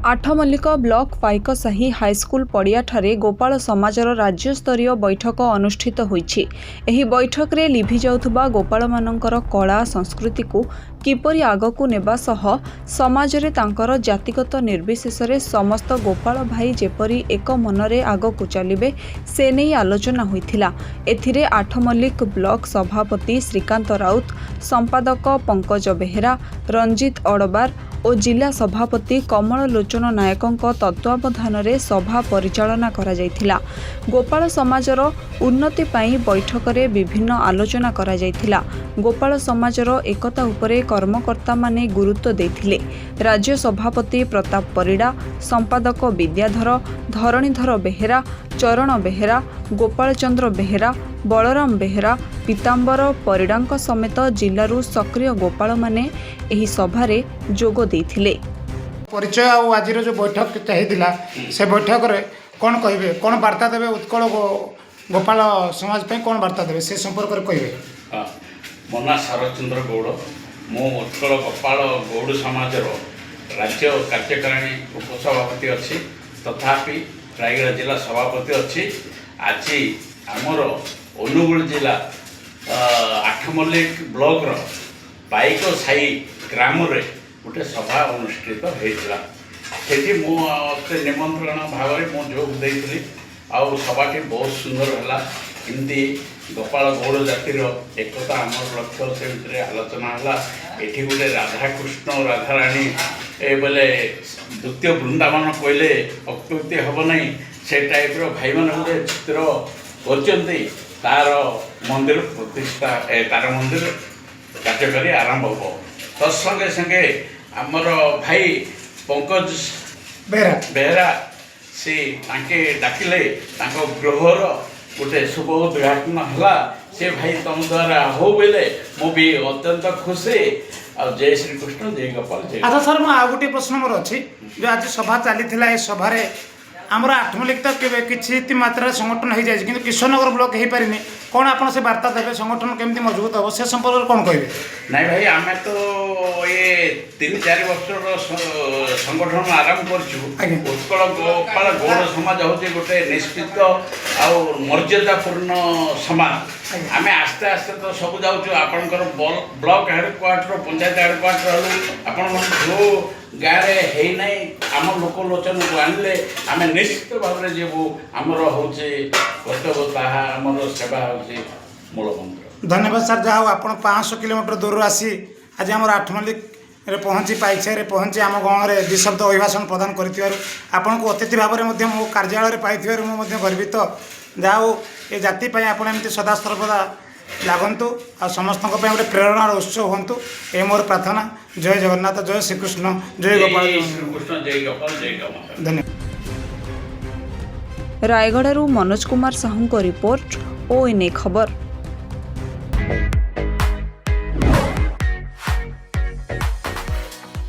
Athmallik block पाइकसाही high school पड़ियाठारे Gopal समाजर राज्यस्तरीय बैठक अनुष्ठित होईछि। एही बैठक रे लिभि जाउथुबा गोपाल मानकर कला संस्कृति को किपरि आगकु नेबा सह समाज रे तांकर जातिगत निर्विशेष रे समस्त गोपाल भाई जेपरि एक मनरे आगकु चलिबे से नै आलोचना होइथिला। एथिरे आठमल्लिक ब्लॉक सभापति श्रीकांत राउत, संपादक पंकज बेहेरा, रंजित अड़बार और जिला सभापति कमल लोचन नायकों तत्वावधान रे सभा परिचालना करा जायथिला। गोपाल समाजर उन्नति पाई बैठक रे विभिन्न आलोचना करा जायथिला। गोपाल समाजर एकता उपरे कर्मकर्ता माने गुरुत्व देथिले। राज्य सभापति प्रताप परिड़ा, संपादक विद्याधर, धरणीधर बेहेरा, चरण बेहेरा, गोपाल चंद्र बेहेरा, बलराम बेहेरा, पीतांबर परिड़ांक समेत जिल्लारू सक्रिय गोपाल माने एही सभारे जोग देथिले। परिचय आउ आज जो बैठक चाहिए से बैठक रे कौन कहे कौन वार्ता देवे उत्कल गोपाल समाज पे कौन वार्ता देवे से संपर्क में कहे। मो ना शरचंद्र गौड़, मु उत्कल गोपाल गौड़ समाज राज्य कार्यकारिणी उपसभापति अच्छी तथापि रायगढ़ जिला सभापति अच्छी। आज आमर अनुगुल जिला आठमल्लिक ब्लॉक पाइक साई ग्राम रे गोटे सभा अनुष्ठित होता से मत निमंत्रण भाव में मुझे जोग देती आउ सभाटी बहुत सुंदर है। एमती गोपाल गौड़ जातिर एकता आम लक्ष्य से भितर आलोचना है। ये गोटे राधाकृष्ण राधाराणी बोले द्वितीय वृंदावन कहले अत्युक्ति हम ना से टाइप भाई मैंने गोटे चित्र कर तार मंदिर प्रतिष्ठा तार मंदिर कार्यकारी आरंभ हो तत्संगे संगे आमर भाई पंकज बेहरा से डाकिले गृहर गोटे शुभ उद्घाटन है से भाई तुम द्वारा हो बोले मु भी अत्यंत खुशी। जय श्री कृष्ण, जय गोपाल, जय। अच्छा सर, मैं आ गोटे प्रश्न मोर अच्छी जो आज सभा चली सभार आमर आठमल्लिक तो किसी मात्रा संगठन हो जाए कि किशोरनगर ब्लॉक हो पारे कौन आप से वार्ता देवे संगठन केमती मजबूत हम से संपर्क कौन कहे। नहीं भाई आम तो ये 3-4 वर्ष संगठन आरंभ कर गोपाल गौड़ समाज हूँ गोटे निश्चित मर्यादापूर्ण समाज। आम आस्ते आस्ते तो सब जाऊँ आपंकर ब्लॉक हेडक्वार्टर पंचायत हेडक्वार्टर आपण जो गाँव में है आम लोक लोचन को आनले आम निश्चित भाव में जीवु आमर हूँ कर्तव्य ताहा आमर सेवा हूँ मूल मंत्र। धन्यवाद सर, जहाँ आप 500 किलोमीटर दूर आसी आज आम आठमल्लिक रे पहुँची पाइकसाही पहुँची आम गाँव में निःशब्द अभिभाषण प्रदान कर अतिथि भाव में मो कार्यालय पाई गर्वित। जहाँ ये जाति एमती सदा सर्वदा लागंतु आ समस्त गोटे प्रेरणा उत्स हूँ ये मोर प्रार्थना। जय जगन्नाथ, जय श्रीकृष्ण, जय गोपाल, धन्यवाद। रायगढ़ मनोज कुमार साहू को रिपोर्ट, ONA खबर।